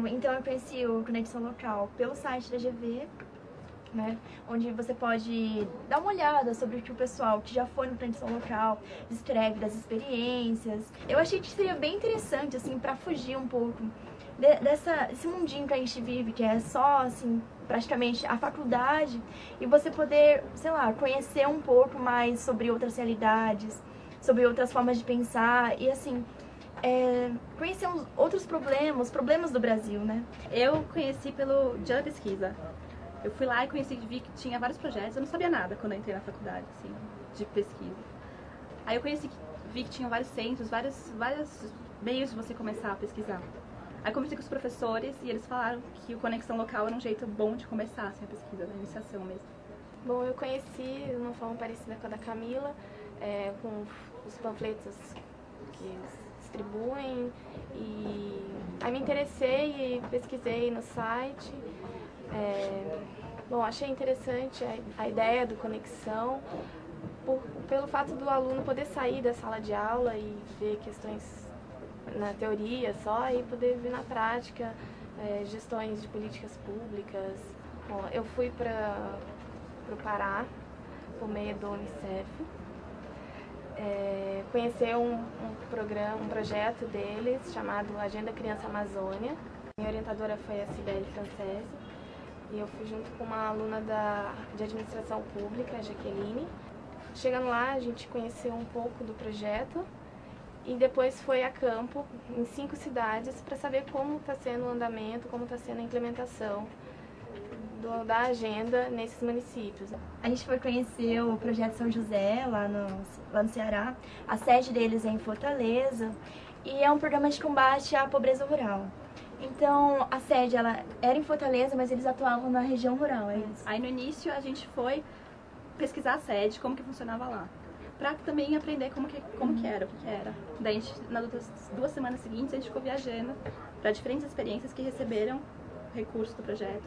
Então eu conheci o Conexão Local pelo site da GV, né, onde você pode dar uma olhada sobre o que o pessoal que já foi no Conexão Local escreve das experiências. Eu achei que seria bem interessante, assim, para fugir um pouco desse mundinho que a gente vive, que é só, assim, praticamente a faculdade, e você poder, sei lá, conhecer um pouco mais sobre outras realidades, sobre outras formas de pensar e, assim, conhecer outros problemas do Brasil, né? Eu conheci pelo Dia da Pesquisa. Eu fui lá e conheci, vi que tinha vários projetos. Eu não sabia nada quando eu entrei na faculdade, assim, de pesquisa. Aí eu vi que tinha vários centros, vários meios de você começar a pesquisar. Aí conversei com os professores e eles falaram que o Conexão Local era um jeito bom de começar, assim, a pesquisa, da iniciação mesmo. Bom, eu conheci de uma forma parecida com a da Camila, com os panfletos que distribuem, e aí me interessei e pesquisei no site. Bom, achei interessante a ideia do Conexão, pelo fato do aluno poder sair da sala de aula e ver questões na teoria só e poder ver na prática gestões de políticas públicas. Bom, eu fui para o Pará por meio do Unicef, conhecer um projeto deles chamado Agenda Criança Amazônia. Minha orientadora foi a Cibele Francese e eu fui junto com uma aluna de administração pública, a Jaqueline. Chegando lá, a gente conheceu um pouco do projeto e depois foi a campo em 5 cidades para saber como está sendo o andamento, como está sendo a implementação da agenda nesses municípios. A gente foi conhecer o Projeto São José, lá no Ceará. A sede deles é em Fortaleza e é um programa de combate à pobreza rural. Então, a sede ela era em Fortaleza, mas eles atuavam na região rural, é isso? Aí no início a gente foi pesquisar a sede, como que funcionava lá, para também aprender como que era, o que era. Daí, nas outras 2 semanas seguintes, a gente ficou viajando para diferentes experiências que receberam recursos do projeto,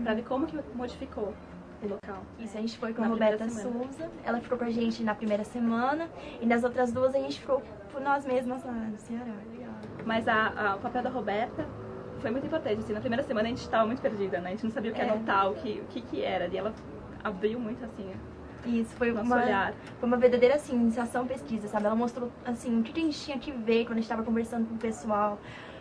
para ver como que modificou o local. Isso, a gente foi com a Roberta Souza, ela ficou com a gente na primeira semana, e nas outras 2 a gente ficou por nós mesmas lá no Ceará. Mas o papel da Roberta foi muito importante, assim, na primeira semana a gente estava muito perdida, né? A gente não sabia o que anotar, o que era, e ela abriu muito, assim, isso, foi olhar. Foi uma verdadeira, assim, iniciação pesquisa, sabe? Ela mostrou, assim, o que a gente tinha que ver quando a gente estava conversando com o pessoal.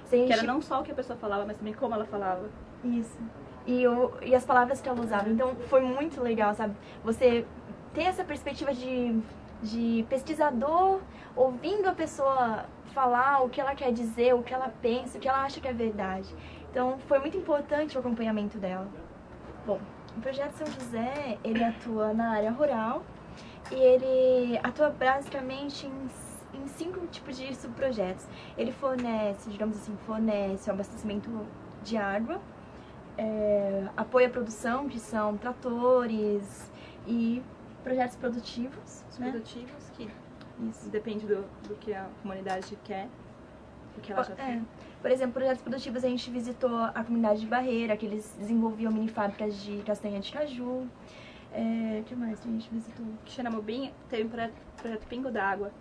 Que era não só o que a pessoa falava, mas também como ela falava. Isso. E as palavras que ela usava. Então, foi muito legal, sabe? Você ter essa perspectiva de pesquisador, ouvindo a pessoa falar o que ela quer dizer, o que ela pensa, o que ela acha que é verdade. Então, foi muito importante o acompanhamento dela. Bom, o Projeto São José, ele atua na área rural e ele atua basicamente em 5 tipos de subprojetos. Ele fornece, digamos assim, o abastecimento de água, apoio à produção, que são tratores e projetos produtivos. Os produtivos, que isso depende do que a comunidade quer, do que ela já fez. Por exemplo, projetos produtivos, a gente visitou a comunidade de Barreira, que eles desenvolviam mini fábricas de castanha de caju. O que mais a gente visitou? Xeramobim teve um projeto Pingo d'Água,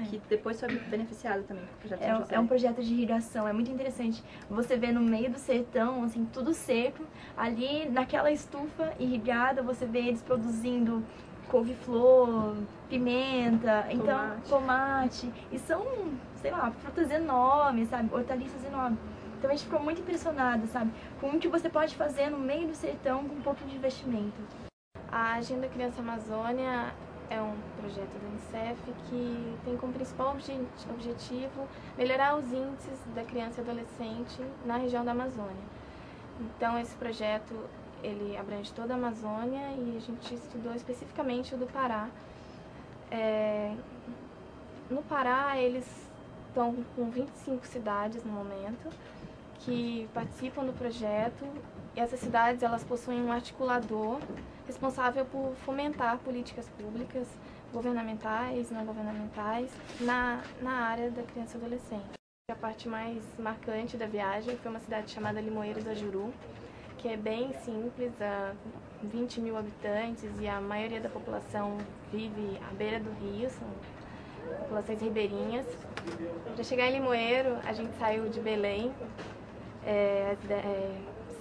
que depois foi beneficiado também com o projeto São José. É um projeto de irrigação, é muito interessante. Você vê no meio do sertão, assim, tudo seco, ali naquela estufa irrigada, você vê eles produzindo couve-flor, pimenta, tomate. E são, sei lá, frutas enormes, sabe? Hortaliças enormes. Então a gente ficou muito impressionada, sabe? Com o que você pode fazer no meio do sertão com um pouco de investimento. A Agenda Criança Amazônia é um projeto da Unicef que tem como principal objetivo melhorar os índices da criança e adolescente na região da Amazônia. Então esse projeto ele abrange toda a Amazônia e a gente estudou especificamente o do Pará. No Pará eles estão com 25 cidades no momento que participam do projeto e essas cidades elas possuem um articulador responsável por fomentar políticas públicas, governamentais, não governamentais, na área da criança e adolescente. A parte mais marcante da viagem foi uma cidade chamada Limoeiro do Ajuru, que é bem simples, 20 mil habitantes e a maioria da população vive à beira do rio, são populações ribeirinhas. Para chegar em Limoeiro, a gente saiu de Belém,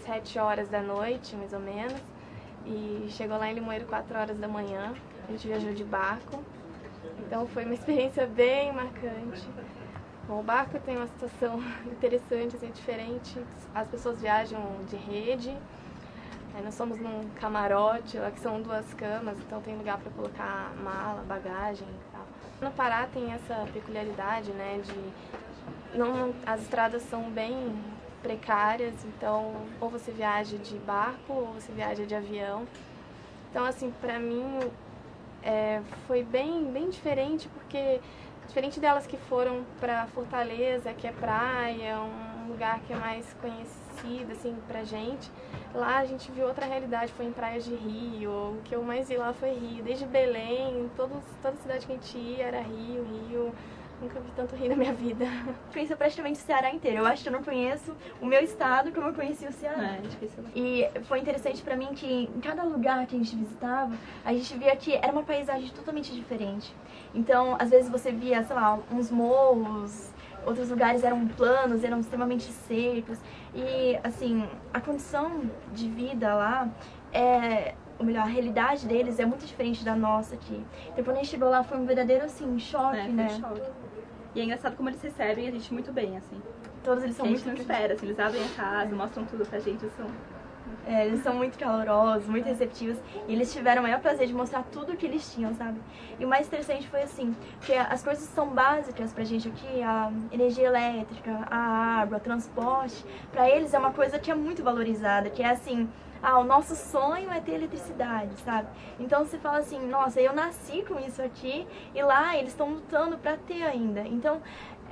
7 horas da noite, mais ou menos, e chegou lá em Limoeiro 4 horas da manhã. A gente viajou de barco, então foi uma experiência bem marcante. Bom, o barco tem uma situação interessante, assim, diferente. As pessoas viajam de rede. Nós somos num camarote, lá que são 2 camas, então tem lugar para colocar mala, bagagem e tal. No Pará tem essa peculiaridade, né, as estradas são bem precárias, então ou você viaja de barco ou você viaja de avião. Então, assim, pra mim foi bem diferente, porque diferente delas que foram pra Fortaleza, que é praia, um lugar que é mais conhecido, assim, pra gente, lá a gente viu outra realidade, foi em praias de Rio, o que eu mais vi lá foi Rio, desde Belém, toda cidade que a gente ia era Rio, nunca vi tanto rio na minha vida. Conheço praticamente o Ceará inteiro. Eu acho que eu não conheço o meu estado como eu conheci o Ceará. Difícil. E foi interessante pra mim que em cada lugar que a gente visitava, a gente via que era uma paisagem totalmente diferente. Então, às vezes você via, sei lá, uns morros, outros lugares eram planos, eram extremamente secos. E, assim, a condição de vida lá ou melhor, a realidade deles é muito diferente da nossa aqui. Então, quando a gente chegou lá, foi um verdadeiro, assim, choque, né? Choque. E é engraçado como eles recebem a gente muito bem, assim. Todos eles são muito... muito... A gente não espera, assim, eles abrem a casa, mostram tudo pra gente, eles são muito calorosos, muito receptivos. E eles tiveram o maior prazer de mostrar tudo o que eles tinham, sabe? E o mais interessante foi assim, que as coisas são básicas pra gente aqui, a energia elétrica, a água, o transporte, pra eles é uma coisa que é muito valorizada, que é assim... o nosso sonho é ter eletricidade, sabe? Então você fala assim, nossa, eu nasci com isso aqui e lá eles estão lutando pra ter ainda. Então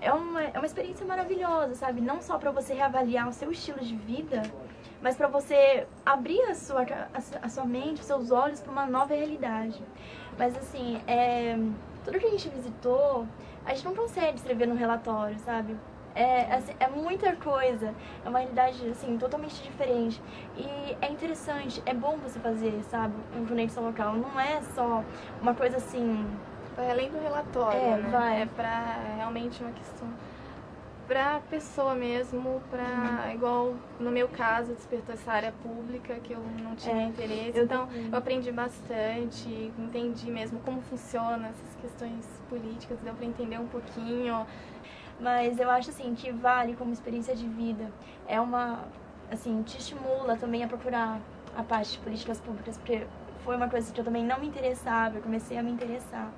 é uma experiência maravilhosa, sabe? Não só pra você reavaliar o seu estilo de vida, mas pra você abrir a sua mente, os seus olhos pra uma nova realidade. Mas assim, tudo que a gente visitou, a gente não consegue descrever no relatório, sabe? É muita coisa, é uma realidade, assim, totalmente diferente. E é interessante, é bom você fazer, sabe, uma conexão local. Não é só uma coisa assim... Vai além do relatório, né? Vai. É pra realmente uma questão pra pessoa mesmo, igual no meu caso, despertou essa área pública que eu não tinha interesse. Então, eu aprendi bastante, entendi mesmo como funcionam essas questões políticas, deu pra entender um pouquinho. Mas eu acho, assim, que vale como experiência de vida. Assim, te estimula também a procurar a parte de políticas públicas, porque foi uma coisa que eu também não me interessava, eu comecei a me interessar.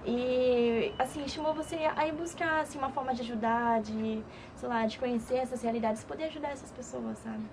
E, assim, estimula você a ir buscar, assim, uma forma de ajudar, sei lá, de conhecer essas realidades, poder ajudar essas pessoas, sabe?